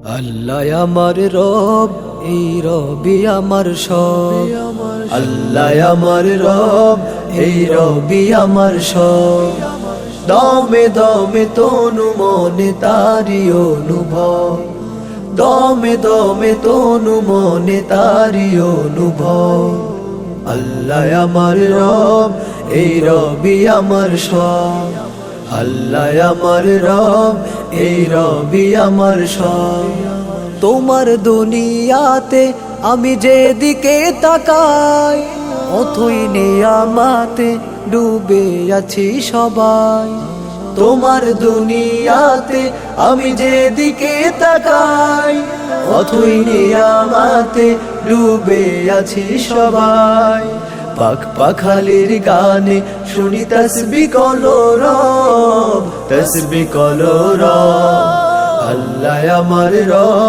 আল্লাহ আমার রব, এই রবি আমার সব। আল্লাহ আমার রব, এই রবি আমার সব। দমে দমে তনু মনে তারি অনুভব, দমে দমে তনু মনে তারি অনুভব। আল্লাহ আমার রব, এই রবি আমার সব। আল্লাহ আমার রব, এই রবি আমার সব। তোমার দুনিয়াতে আমি যেদিকে তাকাই, অথই নিয়ামতে ডুবে আছি সবাই। তোমার দুনিয়াতে আমি যেদিকে তাকাই, অথই নিয়ামতে ডুবে আছি সবাই। পাক পাখালির গানে শুনি তসবিহ কলো রব, তসবিহ কলো রব। আল্লাহ আমার রব।